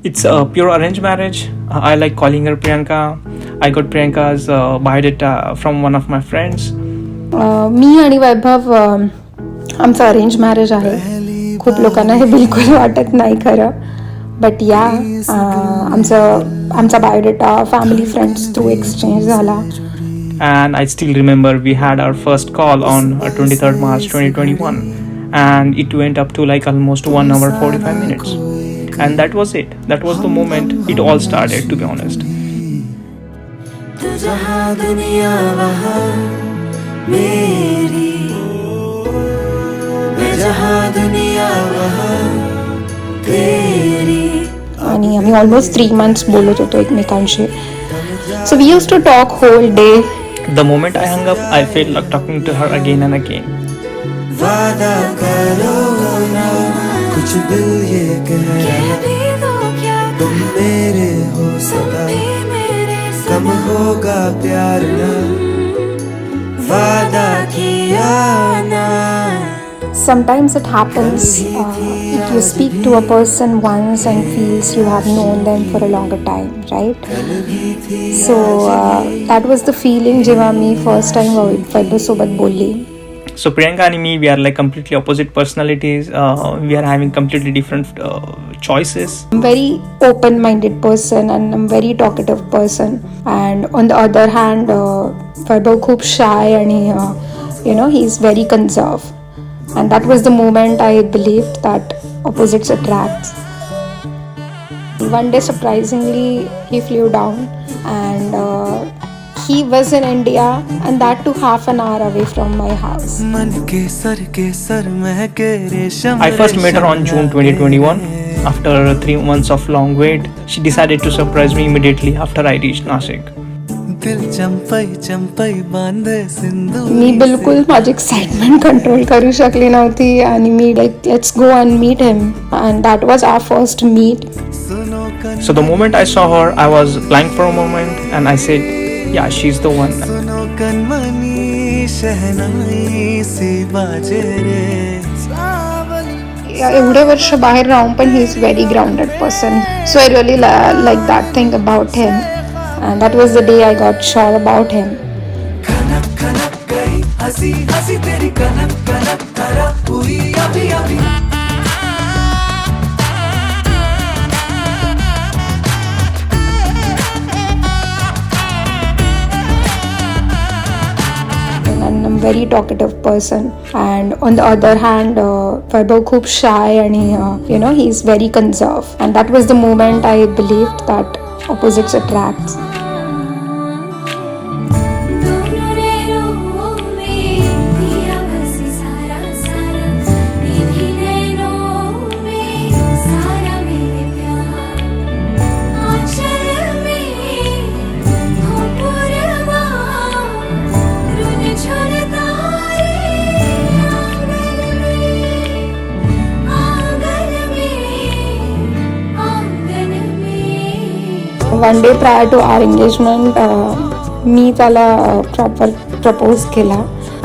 It's a pure arranged marriage. I like calling her Priyanka. I got Priyanka's biodata from one of my friends. मी आणि वैभव आमचं arrange marriage आहे. खूप लोकांना हे बिलकुल वाटत नाही खरं, बट या आमचा biodata family friends through exchange झाला. And I still remember we had our first call on 23rd March 2021, and it went up to like almost 1 hour 45 minutes, and that was it. That was the moment it all started, to be honest. आणि आम्ही almost 3 months बोलत होतो एकमेकांशी. So we used to talk whole day. The moment I hung up, I felt like talking to her again and again. वादा करो ना, कुछ दिल ये कह रहा, तुम मेरे हो सदा, कम होगा प्यार ना, वादा किया ना. Sometimes it happens, you speak to a person once and feels you have known them for a longer time, right? So that was the feeling जेव्हा मी first time वैभव सोबत बोलली. So Priyanka and me, we are like completely opposite personalities. We are having completely different choices. I'm very open-minded person and I'm very talkative person. And on the other hand, Vaibhav खूप shy and he's very conserved. And that was the moment I believed that opposites attract. One day, surprisingly, he flew down and he was in India, and that too half an hour away from my house. I first met her on June 2021. After 3 months of long wait, she decided to surprise me immediately after I reached Nashik. मी बिलकुल माझी excitement control करू शकली नव्हती आणि मी like let's go and meet him, and that was our first meet. So the moment I saw her, I was blank for a moment and I said, yeah, she's the one. एवढे वर्ष बाहेर राहून पण he is very grounded person. So I really like that thing about him. And that was the day I got sure about him. And I'm very talkative person. And on the other hand, Vaibhav खूप shy and he's very conserved. And that was the moment I believed that opposites attract. One day prior to our engagement, मी त्याला proper propose केला,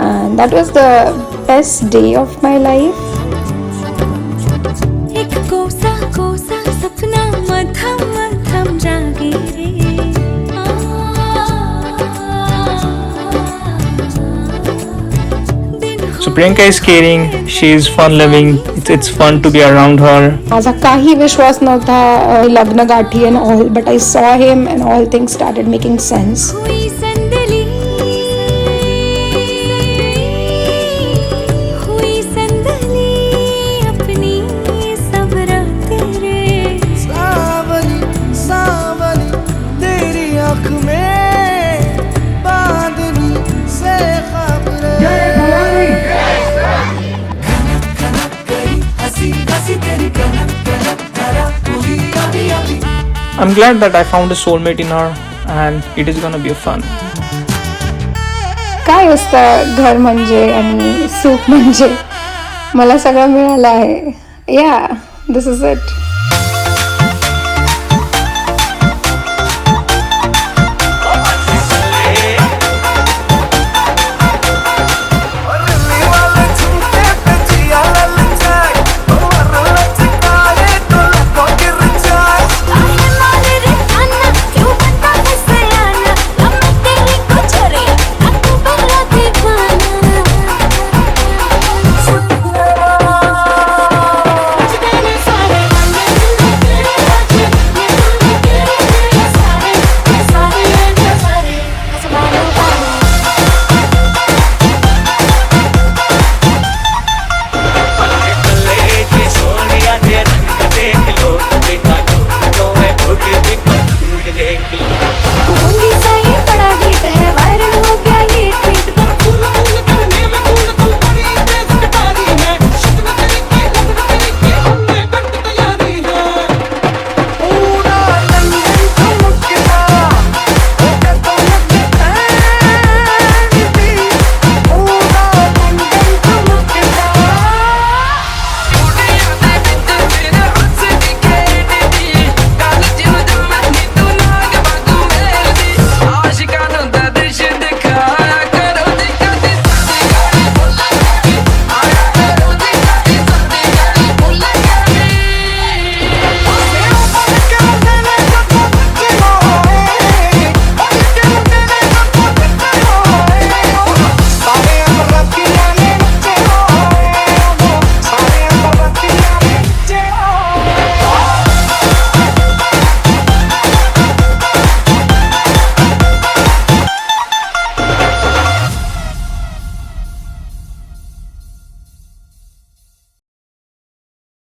and that was the best day of my life. एक कोसा कोसा सपना मथम मथम जागे. So Priyanka is caring, she is fun-loving, it's fun to be around her. माझा काही विश्वास नव्हता लग्न गाठी and all, but I saw him and all things started making sense. I'm glad that I found a soulmate in her, and it is gonna be fun. काय असतं घर म्हणजे आणि सुख म्हणजे मला सगळं मिळालं आहे. या, दिस इज इट.